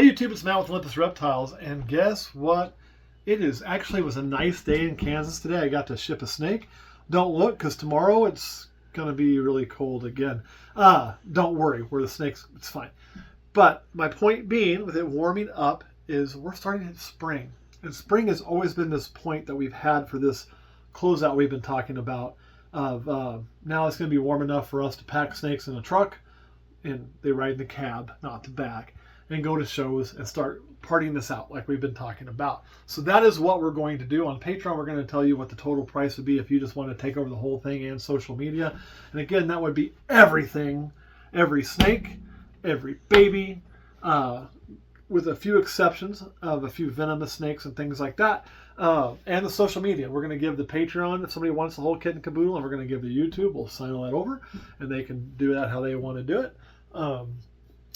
Hey YouTube, it's Matt with Olympus Reptiles, and guess what? It was a nice day in Kansas today. I got to ship a snake. Don't look, because tomorrow it's going to be really cold again. Don't worry, we're the snakes, it's fine. But my point being, with it warming up, is we're starting to hit spring. And spring has always been this point that we've had for this closeout we've been talking about. Now it's going to be warm enough for us to pack snakes in a truck, and they ride in the cab, not the back, and go to shows and start partying this out like we've been talking about. So that is what we're going to do. On Patreon, we're going to tell you what the total price would be if you just want to take over the whole thing and social media. And again, that would be everything, every snake, every baby, with a few exceptions of a few venomous snakes and things like that. And the social media. We're going to give the Patreon if somebody wants the whole kit and caboodle, and we're going to give the YouTube. We'll sign all that over, and they can do that how they want to do it.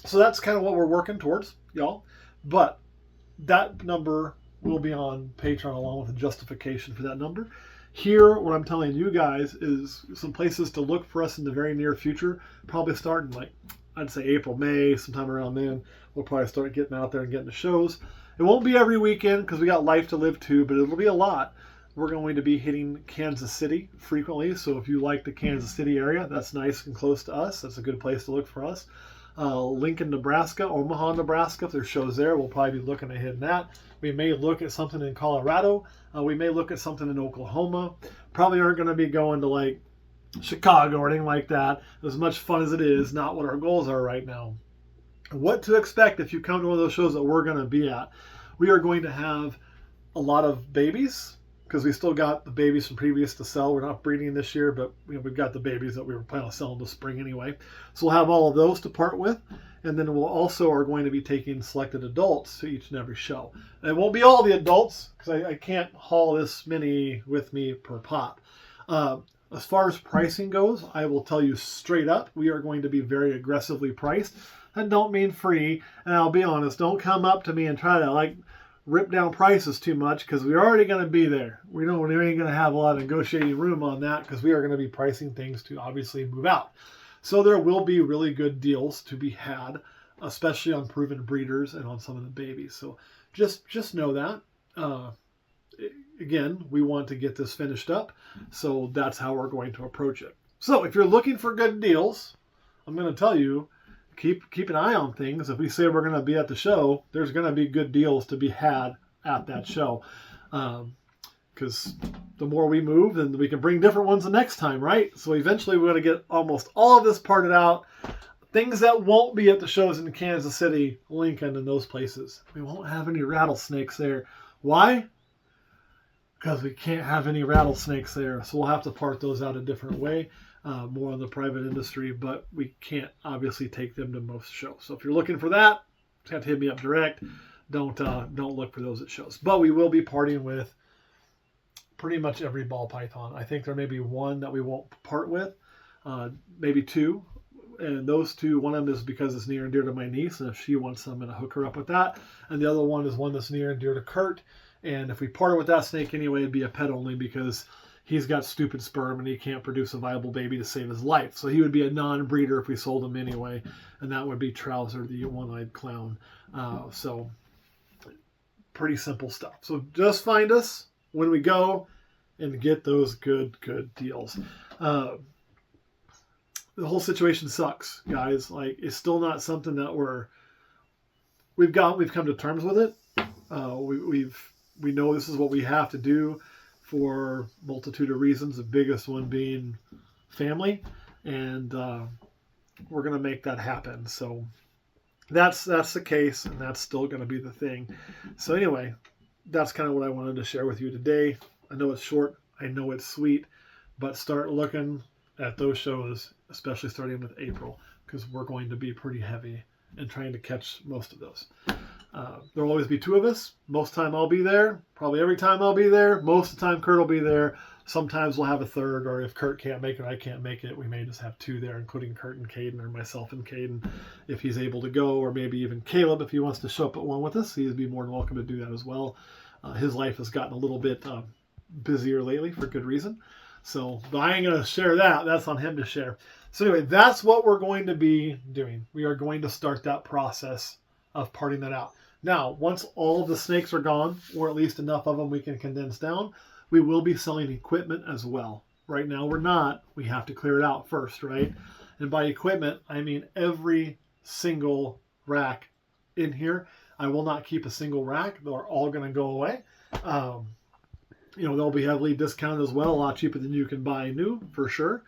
So that's kind of what we're working towards, y'all. But that number will be on Patreon along with a justification for that number. Here, what I'm telling you guys is some places to look for us in the very near future. Probably starting like, I'd say April, May, sometime around then. We'll probably start getting out there and getting to shows. It won't be every weekend because we got life to live too, but it'll be a lot. We're going to be hitting Kansas City frequently. So if you like the Kansas City area, that's nice and close to us. That's a good place to look for us. Lincoln, Nebraska, Omaha, Nebraska. If there's shows there, we'll probably be looking at hitting that. We may look at something in Colorado. We may look at something in Oklahoma. Probably aren't going to be going to like Chicago or anything like that. As much fun as it is, not what our goals are right now. What to expect if you come to one of those shows that we're going to be at. We are going to have a lot of babies, because we still got the babies from previous to sell. We're not breeding this year, but we've got the babies that we were planning on selling this spring anyway. So we'll have all of those to part with. And then we'll also are going to be taking selected adults to each and every show. And it won't be all the adults, because I can't haul this many with me per pop. As far as pricing goes, I will tell you straight up, we are going to be very aggressively priced. That don't mean free. And I'll be honest, don't come up to me and try to rip down prices too much, because we're already going to be there. We ain't going to have a lot of negotiating room on that, because we are going to be pricing things to obviously move out. So there will be really good deals to be had, especially on proven breeders and on some of the babies. So just know that. Again, we want to get this finished up, so that's how we're going to approach it. So if you're looking for good deals, I'm going to tell you, keep an eye on things. If we say we're going to be at the show, there's going to be good deals to be had at that show. Because the more we move, then we can bring different ones the next time, right? So eventually we're going to get almost all of this parted out. Things that won't be at the shows in Kansas City, Lincoln, and those places. We won't have any rattlesnakes there. Why? Because we can't have any rattlesnakes there. So we'll have to part those out a different way. More on the private industry, but we can't obviously take them to most shows. So if you're looking for that, just have to hit me up direct. Don't look for those at shows. But we will be partying with pretty much every ball python. I think there may be one that we won't part with, maybe two. And those two, one of them is because it's near and dear to my niece, and if she wants them, I'm going to hook her up with that. And the other one is one that's near and dear to Kurt. And if we parted with that snake anyway, it'd be a pet only, because he's got stupid sperm and he can't produce a viable baby to save his life. So he would be a non-breeder if we sold him anyway. And that would be Trouser, the one-eyed clown. So pretty simple stuff. So just find us when we go and get those good deals. The whole situation sucks, guys. It's still not something that we've come to terms with it. We know this is what we have to do for a multitude of reasons, the biggest one being family, and we're going to make that happen. So that's the case, and that's still going to be the thing. So anyway, that's kind of what I wanted to share with you today. I know it's short, I know it's sweet, but start looking at those shows, especially starting with April, because we're going to be pretty heavy and trying to catch most of those. There will always be two of us. Most time I'll be there. Probably every time I'll be there. Most of the time Kurt will be there. Sometimes we'll have a third, or if Kurt can't make it, I can't make it, we may just have two there, including Kurt and Caden, or myself and Caden, if he's able to go, or maybe even Caleb if he wants to show up at one with us. He'd be more than welcome to do that as well. His life has gotten a little bit busier lately for good reason. So, but I ain't going to share that. That's on him to share. So anyway, that's what we're going to be doing. We are going to start that process of parting that out. Now, once all of the snakes are gone, or at least enough of them we can condense down, we will be selling equipment as well. Right now we're not. We have to clear it out first, right? And by equipment, I mean every single rack in here. I will not keep a single rack. They're all going to go away. They'll be heavily discounted as well, a lot cheaper than you can buy new, for sure.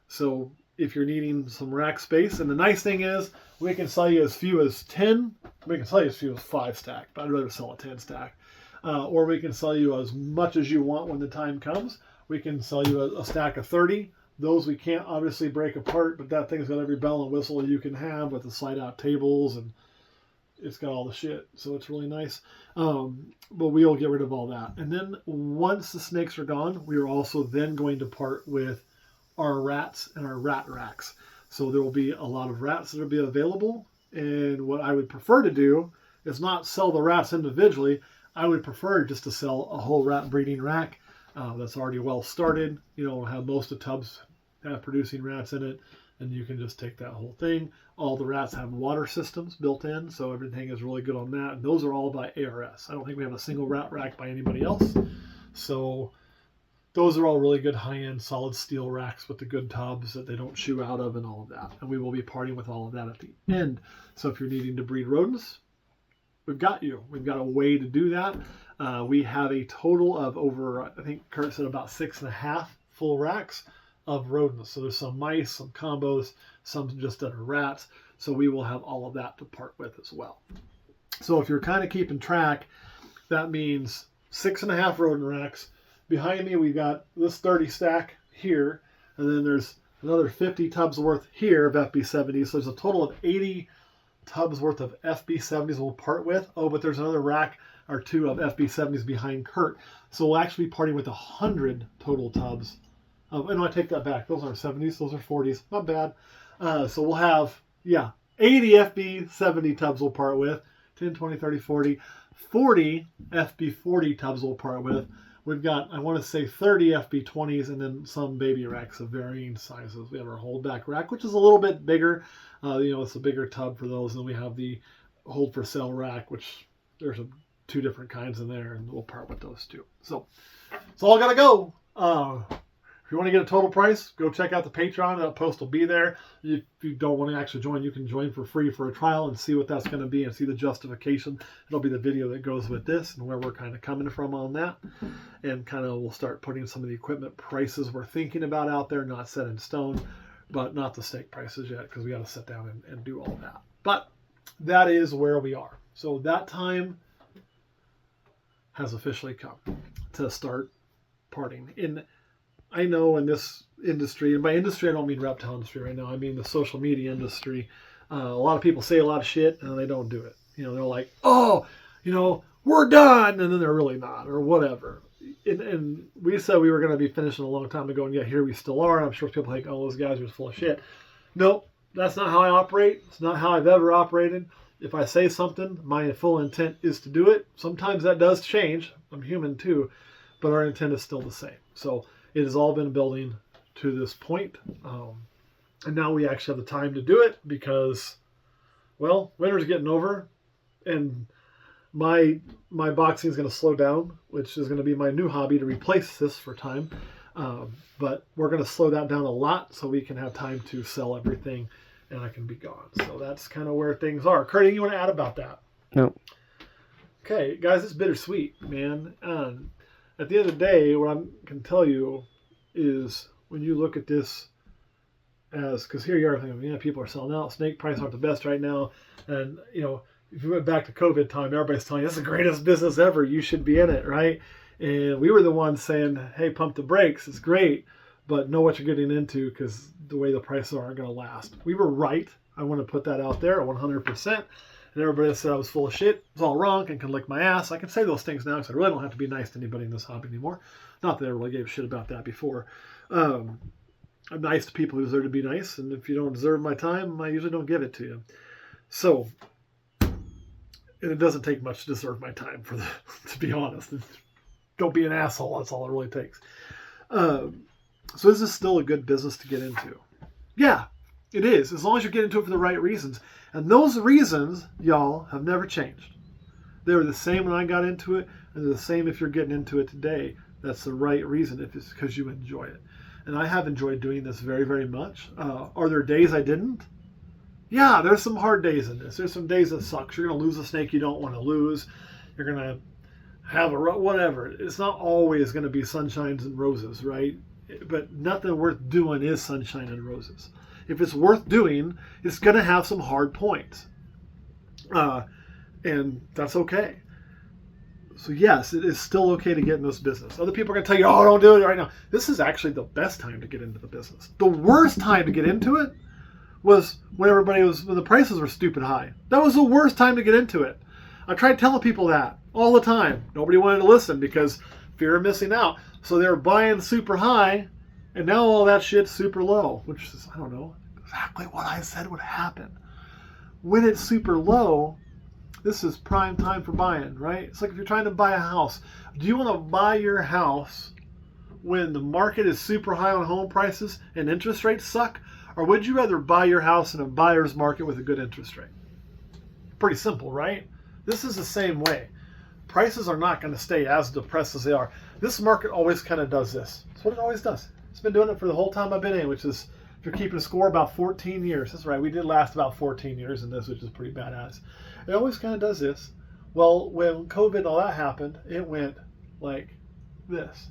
So if you're needing some rack space, and the nice thing is we can sell you as few as 10, we can sell you as few as 5 stack, but I'd rather sell a 10 stack. Or we can sell you as much as you want when the time comes. We can sell you a stack of 30. Those we can't obviously break apart, but that thing's got every bell and whistle you can have with the slide out tables, and it's got all the shit. So it's really nice. But we'll get rid of all that. And then once the snakes are gone, we are also then going to part with our rats and our rat racks. So there will be a lot of rats that will be available. And what I would prefer to do is not sell the rats individually. I would prefer just to sell a whole rat breeding rack that's already well started. Have most of the tubs have producing rats in it, and you can just take that whole thing. All the rats have water systems built in, so everything is really good on that. And those are all by ARS. I don't think we have a single rat rack by anybody else. So those are all really good high-end solid steel racks with the good tubs that they don't chew out of and all of that. And we will be parting with all of that at the end. So if you're needing to breed rodents, we've got you. We've got a way to do that. We have a total of over, I think Kurt said about 6.5 full racks of rodents. So there's some mice, some combos, some just that are rats. So we will have all of that to part with as well. So if you're kind of keeping track, that means 6.5 rodent racks. Behind me, we got this 30 stack here, and then there's another 50 tubs worth here of FB70s. So there's a total of 80 tubs worth of FB70s we'll part with. Oh, but there's another rack or two of FB70s behind Kurt. So we'll actually be parting with 100 total tubs. And I take that back. Those aren't 70s, those are 40s. Not bad. So we'll have, 80 FB70 tubs we'll part with. 10, 20, 30, 40. 40 FB40 tubs we'll part with. We've got, I want to say 30 FB20s and then some baby racks of varying sizes. We have our holdback rack, which is a little bit bigger. It's a bigger tub for those. And then we have the hold for sale rack, which there's 2 different kinds in there, and we'll part with those too. So it's all got to go. If you want to get a total price, go check out the Patreon. That post will be there. If you don't want to actually join, you can join for free for a trial and see what that's going to be and see the justification. It'll be the video that goes with this and where we're kind of coming from on that. And kind of we'll start putting some of the equipment prices we're thinking about out there, not set in stone, but not the snake prices yet because we got to sit down and do all that. But that is where we are. So that time has officially come to start parting. I know in this industry, and by industry I don't mean reptile industry right now, I mean the social media industry. A lot of people say a lot of shit and they don't do it. They're like, oh, we're done, and then they're really not, or whatever. And we said we were going to be finishing a long time ago, and here we still are. And I'm sure people think, oh, those guys are full of shit. Nope, that's not how I operate. It's not how I've ever operated. If I say something, my full intent is to do it. Sometimes that does change. I'm human too, but our intent is still the same. So it has all been building to this point. And now we actually have the time to do it because, winter's getting over and my boxing is going to slow down, which is going to be my new hobby to replace this for time. But we're going to slow that down a lot so we can have time to sell everything and I can be gone. So that's kind of where things are. Kurt, anything you want to add about that? No. Okay, guys, it's bittersweet, man. At the end of the day, what I can tell you is when you look at this because here you are thinking, people are selling out. Snake prices aren't the best right now. And, if you went back to COVID time, everybody's telling you, this is the greatest business ever. You should be in it, right? And we were the ones saying, hey, pump the brakes. It's great, but know what you're getting into because the way the prices aren't going to last. We were right. I want to put that out there 100%. And everybody said I was full of shit. It's all wrong and can lick my ass. I can say those things now because I really don't have to be nice to anybody in this hobby anymore. Not that I really gave a shit about that before. I'm nice to people who deserve to be nice. And if you don't deserve my time, I usually don't give it to you. So, and it doesn't take much to deserve my time to be honest. Don't be an asshole. That's all it really takes. So this is still a good business to get into. Yeah, It is, as long as you get into it for the right reasons. And those reasons, y'all, have never changed. They were the same when I got into it, and they're the same if you're getting into it today. That's the right reason, if it's because you enjoy it. And I have enjoyed doing this very, very much. Are there days I didn't? Yeah, there's some hard days in this. There's some days that sucks. You're going to lose a snake you don't want to lose. You're going to have whatever. It's not always going to be sunshines and roses, right? But nothing worth doing is sunshine and roses. If it's worth doing, it's going to have some hard points. And that's okay. So yes, it is still okay to get in this business. Other people are going to tell you, oh, don't do it right now. This is actually the best time to get into the business. The worst time to get into it was when when the prices were stupid high. That was the worst time to get into it. I tried telling people that all the time. Nobody wanted to listen because fear of missing out. So they were buying super high, and now all that shit's super low, which is, I don't know, exactly what I said would happen. When it's super low, this is prime time for buying, right? It's like if you're trying to buy a house. Do you want to buy your house when the market is super high on home prices and interest rates suck? Or would you rather buy your house in a buyer's market with a good interest rate? Pretty simple, right? This is the same way. Prices are not going to stay as depressed as they are. This market always kind of does this. That's what it always does. It's been doing it for the whole time I've been in, which is, if you're keeping score, about 14 years. That's right. We did last about 14 years in this, which is pretty badass. It always kind of does this. Well, when COVID and all that happened, it went like this,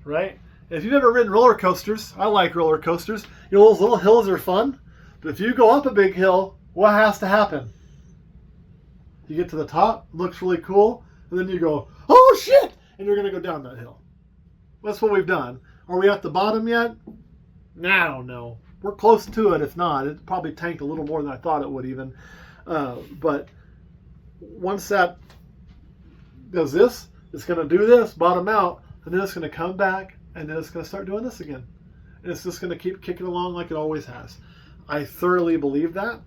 right? If you've ever ridden roller coasters, I like roller coasters. You know, those little hills are fun. But if you go up a big hill, what has to happen? You get to the top, looks really cool, and then you go, oh shit! And you're going to go down that hill. That's what we've done. Are we at the bottom yet? I don't know. We're close to it. If not, it probably tanked a little more than I thought it would even. But once that does this, it's going to do this, bottom out, and then it's going to come back, and then it's going to start doing this again. And it's just going to keep kicking along like it always has. I thoroughly believe that.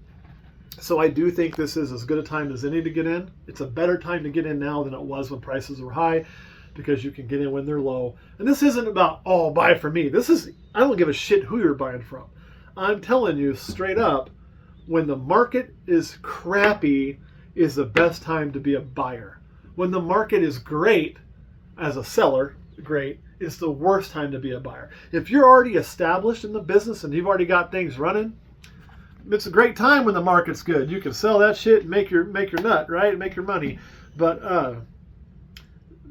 So I do think this is as good a time as any to get in. It's a better time to get in now than it was when prices were high, because you can get in when they're low. And this isn't about, oh, buy for me. This is, I don't give a shit who you're buying from. I'm telling you straight up, when the market is crappy is the best time to be a buyer. When the market is great, as a seller, great, it's the worst time to be a buyer. If you're already established in the business and you've already got things running, it's a great time when the market's good. You can sell that shit and make your nut, right? Make your money. But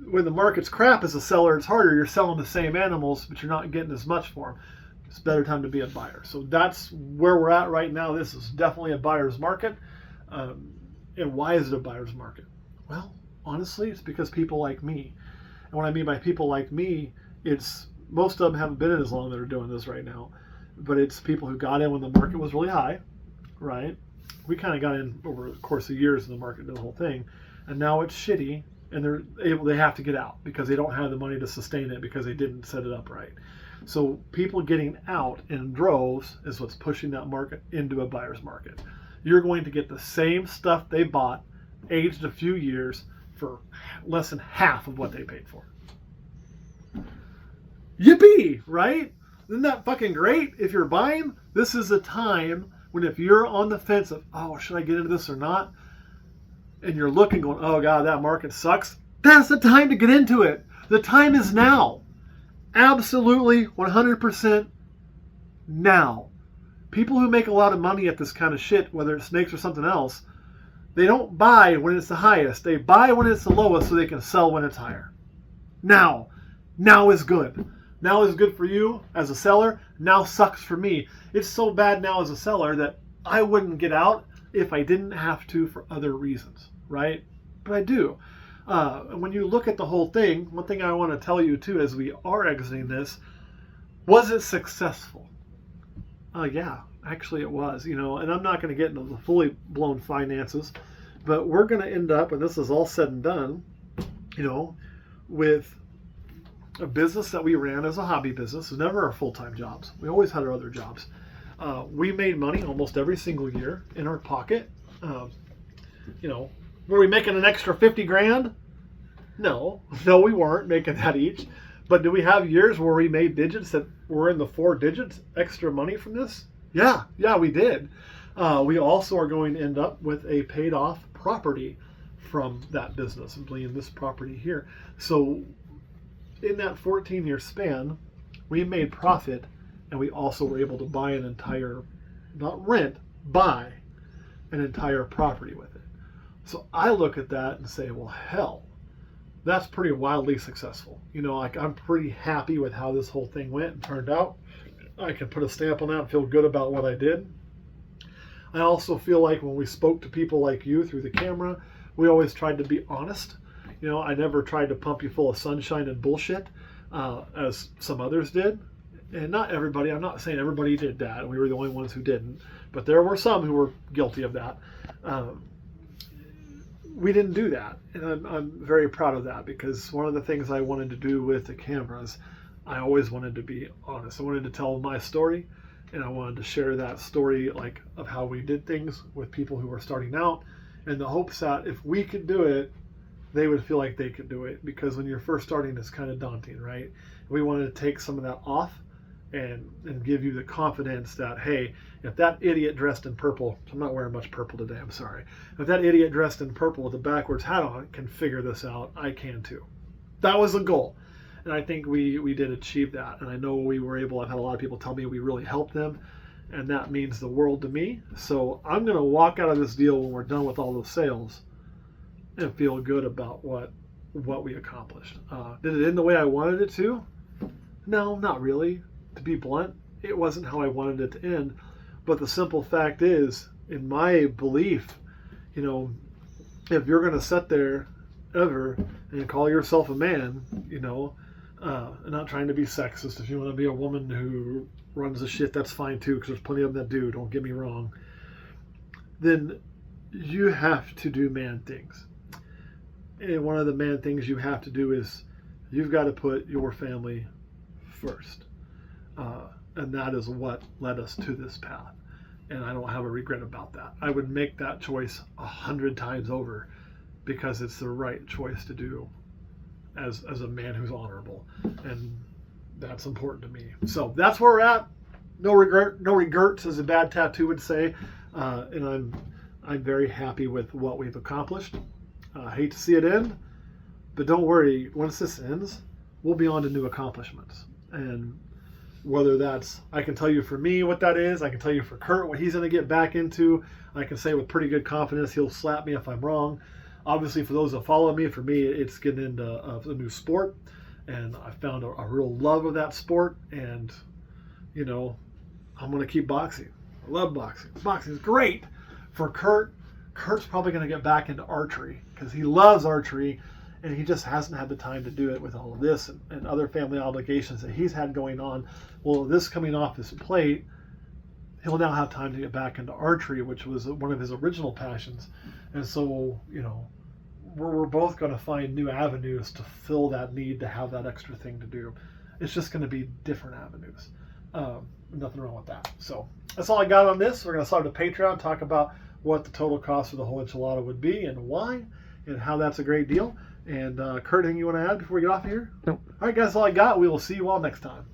when the market's crap as a seller, it's harder. You're selling the same animals, but you're not getting as much for them. It's a better time to be a buyer. So that's where we're at right now. This is definitely a buyer's market. And why is it a buyer's market? Well, honestly, it's because people like me. And what I mean by people like me, it's most of them haven't been in as long that are doing this right now. But it's people who got in when the market was really high, right? We kind of got in over the course of years in the market, did the whole thing. And now it's shitty, and they have to get out because they don't have the money to sustain it because they didn't set it up right. So people getting out in droves is what's pushing that market into a buyer's market. You're going to get the same stuff they bought, aged a few years, for less than half of what they paid for. Yippee, right? Isn't that fucking great? If you're buying, this is the time when, if you're on the fence of, oh, should I get into this or not? And you're looking going, oh God, that market sucks. That's the time to get into it. The time is now. Absolutely 100% now. People who make a lot of money at this kind of shit, whether it's snakes or something else, they don't buy when it's the highest. They buy when it's the lowest so they can sell when it's higher. Now. Now is good. Now is good for you as a seller. Now sucks for me. It's so bad now as a seller that I wouldn't get out if I didn't have to for other reasons, right? But I do. When you look at the whole thing, one thing I want to tell you too as we are exiting this, was it successful? Yeah, actually it was, and I'm not going to get into the fully blown finances, but we're going to end up, when this is all said and done, with a business that we ran as a hobby business. It was never our full-time jobs. We always had our other jobs. We made money almost every single year in our pocket. Were we making an extra 50 grand? No, we weren't making that each. But do we have years where we made digits that were in the 4 digits extra money from this? Yeah, we did. We also are going to end up with a paid off property from that business, simply in this property here. So in that 14-year span, we made profit, and we also were able to buy an entire, not rent, buy an entire property with it. So I look at that and say, well, hell, that's pretty wildly successful. Like, I'm pretty happy with how this whole thing went and turned out. I can put a stamp on that and feel good about what I did. I also feel like when we spoke to people like you through the camera, we always tried to be honest. I never tried to pump you full of sunshine and bullshit, as some others did. And not everybody, I'm not saying everybody did that. We were the only ones who didn't. But there were some who were guilty of that. We didn't do that. And I'm very proud of that, because one of the things I wanted to do with the cameras, I always wanted to be honest. I wanted to tell my story, and I wanted to share that story, like, of how we did things with people who were starting out, in the hopes that if we could do it, they would feel like they could do it. Because when you're first starting, it's kind of daunting, right? We wanted to take some of that off and give you the confidence that, hey, if that idiot dressed in purple, I'm not wearing much purple today, I'm sorry. If that idiot dressed in purple with a backwards hat on can figure this out, I can too. That was the goal. And I think we did achieve that. And I know we were able, I've had a lot of people tell me we really helped them. And that means the world to me. So I'm going to walk out of this deal when we're done with all those sales and feel good about what we accomplished. Did it end the way I wanted it to? No, not really. To be blunt, it wasn't how I wanted it to end. But the simple fact is, in my belief, if you're going to sit there ever and call yourself a man, and not trying to be sexist. If you want to be a woman who runs the shit, that's fine too, because there's plenty of them that do, don't get me wrong. Then you have to do man things. And one of the man things you have to do is you've got to put your family first. And that is what led us to this path. And I don't have a regret about that. I would make that choice 100 times over, because it's the right choice to do as a man who's honorable. And that's important to me. So that's where we're at. No regrets, as a bad tattoo would say. And I'm very happy with what we've accomplished. I hate to see it end, but don't worry. Once this ends, we'll be on to new accomplishments. And whether that's, I can tell you for me what that is. I can tell you for Kurt what he's going to get back into. I can say with pretty good confidence he'll slap me if I'm wrong. Obviously, for those that follow me, for me, it's getting into a new sport. And I found a real love of that sport. And, I'm going to keep boxing. I love boxing. Boxing is great. For Kurt's probably going to get back into archery, because he loves archery. And he just hasn't had the time to do it with all of this and other family obligations that he's had going on. Well, this coming off his plate, he'll now have time to get back into archery, which was one of his original passions. And so, we're both going to find new avenues to fill that need to have that extra thing to do. It's just going to be different avenues. Nothing wrong with that. So that's all I got on this. We're going to start a Patreon, talk about what the total cost of the whole enchilada would be and why, and how that's a great deal. And Kurt, anything you want to add before we get off here? Nope. All right, guys, that's all I got. We will see you all next time.